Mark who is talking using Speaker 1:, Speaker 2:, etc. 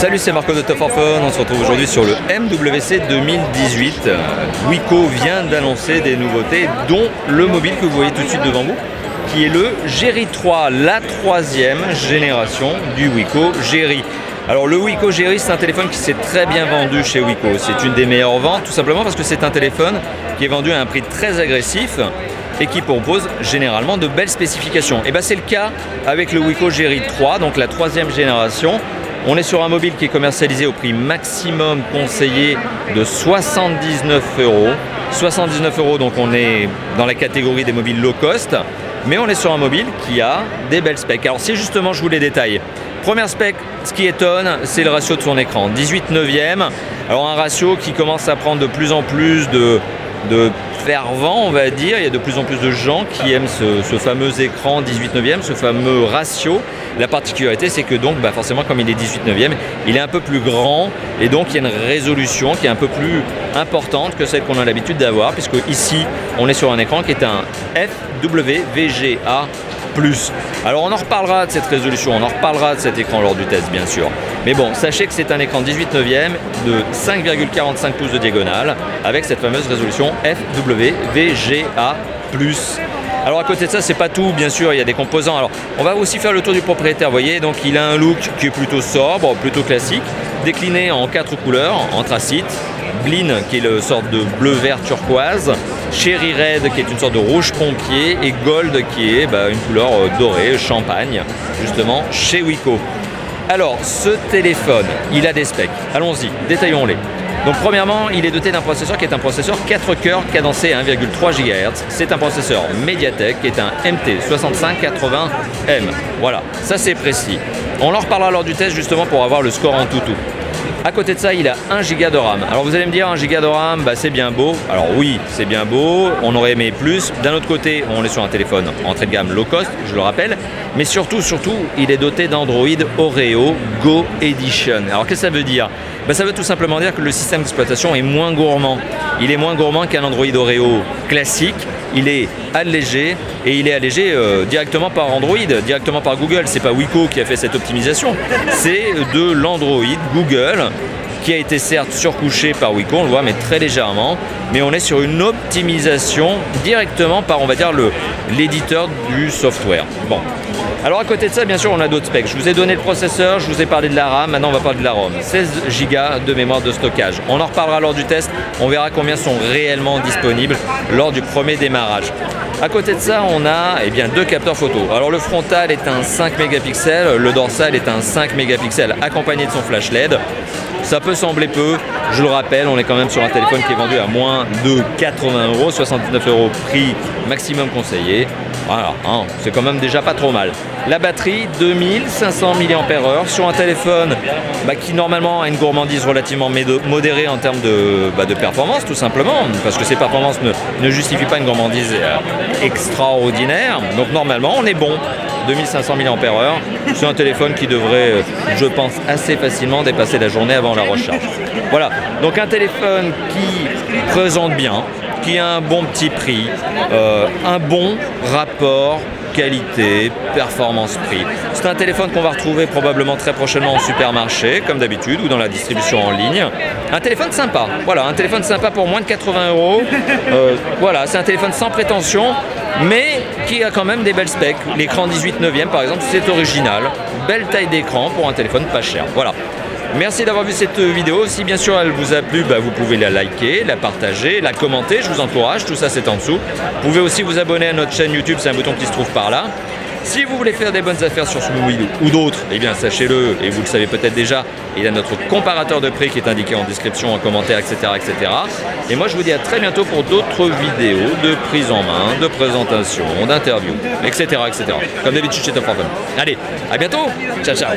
Speaker 1: Salut, c'est Marco de Top for Fun. On se retrouve aujourd'hui sur le MWC 2018. Wiko vient d'annoncer des nouveautés, dont le mobile que vous voyez tout de suite devant vous, qui est le Géry 3, la troisième génération du Wiko Géry. Alors le Wiko Géry, c'est un téléphone qui s'est très bien vendu chez Wiko. C'est une des meilleures ventes, tout simplement parce que c'est un téléphone qui est vendu à un prix très agressif et qui propose généralement de belles spécifications. Et bien c'est le cas avec le Wiko Géry 3, donc la troisième génération. On est sur un mobile qui est commercialisé au prix maximum conseillé de 79 €. 79 €, donc on est dans la catégorie des mobiles low cost, mais on est sur un mobile qui a des belles specs. Alors si justement je vous les détaille. Première spec, ce qui étonne, c'est le ratio de son écran, 18/9. Alors un ratio qui commence à prendre de plus en plus de fervent, on va dire. Il y a de plus en plus de gens qui aiment ce fameux écran 18/9, ce fameux ratio. La particularité, c'est que donc forcément, comme il est 18/9, il est un peu plus grand et donc il y a une résolution qui est un peu plus importante que celle qu'on a l'habitude d'avoir, puisque ici, on est sur un écran qui est un FWVGA+. Alors on en reparlera de cette résolution, on en reparlera de cet écran lors du test bien sûr. Mais bon, sachez que c'est un écran 18/9 de 5,45 pouces de diagonale avec cette fameuse résolution FWVGA+. Alors à côté de ça, c'est pas tout, bien sûr, il y a des composants. Alors on va aussi faire le tour du propriétaire, vous voyez, donc il a un look qui est plutôt sobre, plutôt classique, décliné en 4 couleurs, anthracite, Bleen qui est une sorte de bleu-vert turquoise, Cherry Red qui est une sorte de rouge pompier et Gold qui est une couleur dorée, champagne, justement chez Wiko. Alors ce téléphone, il a des specs, allons-y, détaillons-les. Donc premièrement, il est doté d'un processeur qui est un processeur 4 cœurs cadencé à 1,3 GHz. C'est un processeur Mediatek qui est un MT6580M. Voilà, ça c'est précis. On en reparlera lors du test justement pour avoir le score en tout. À côté de ça, il a 1 Go de RAM. Alors vous allez me dire, 1 Go de RAM, c'est bien beau. Alors oui, c'est bien beau, on aurait aimé plus. D'un autre côté, on est sur un téléphone entrée de gamme low cost, je le rappelle. Mais surtout, il est doté d'Android Oreo Go Edition. Alors qu'est-ce que ça veut dire ? Ça veut tout simplement dire que le système d'exploitation est moins gourmand. Il est moins gourmand qu'un Android Oreo classique. Il est allégé et il est allégé directement par Android, directement par Google. C'est pas Wiko qui a fait cette optimisation, c'est de l'Android Google qui a été certes surcouché par Wiko, on le voit, mais très légèrement. Mais on est sur une optimisation directement par, on va dire, l'éditeur du software. Bon. Alors à côté de ça, bien sûr, on a d'autres specs. Je vous ai donné le processeur, je vous ai parlé de la RAM, maintenant on va parler de la ROM. 16 Go de mémoire de stockage. On en reparlera lors du test, on verra combien sont réellement disponibles lors du premier démarrage. À côté de ça, on a deux capteurs photo. Alors le frontal est un 5 mégapixels, le dorsal est un 5 mégapixels accompagné de son flash LED. Ça peut sembler peu, je le rappelle, on est quand même sur un téléphone qui est vendu à moins de 80 €, 69 € prix maximum conseillé. Voilà, c'est quand même déjà pas trop mal. La batterie, 2500 mAh sur un téléphone qui normalement a une gourmandise relativement modérée en termes de performance, tout simplement, parce que ces performances ne justifient pas une gourmandise extraordinaire. Donc normalement, on est bon. 2500 mAh sur un téléphone qui devrait, je pense, assez facilement dépasser la journée avant la recharge. Voilà, donc un téléphone qui présente bien, qui a un bon petit prix, un bon rapport qualité, performance, prix. C'est un téléphone qu'on va retrouver probablement très prochainement en supermarché, comme d'habitude, ou dans la distribution en ligne. Un téléphone sympa, voilà, un téléphone sympa pour moins de 80 €. Voilà, c'est un téléphone sans prétention, mais qui a quand même des belles specs. L'écran 18/9 par exemple, c'est original. Belle taille d'écran pour un téléphone pas cher. Voilà. Merci d'avoir vu cette vidéo. Si bien sûr elle vous a plu, vous pouvez la liker, la partager, la commenter. Je vous encourage, tout ça c'est en dessous. Vous pouvez aussi vous abonner à notre chaîne YouTube, c'est un bouton qui se trouve par là. Si vous voulez faire des bonnes affaires sur ce mobile ou d'autres, sachez-le, et vous le savez peut-être déjà, il y a notre comparateur de prix qui est indiqué en description, en commentaire, etc., etc. Et moi je vous dis à très bientôt pour d'autres vidéos de prise en main, de présentation, d'interview, etc., etc. Comme d'habitude chez Top for Fun. Allez, à bientôt, ciao ciao.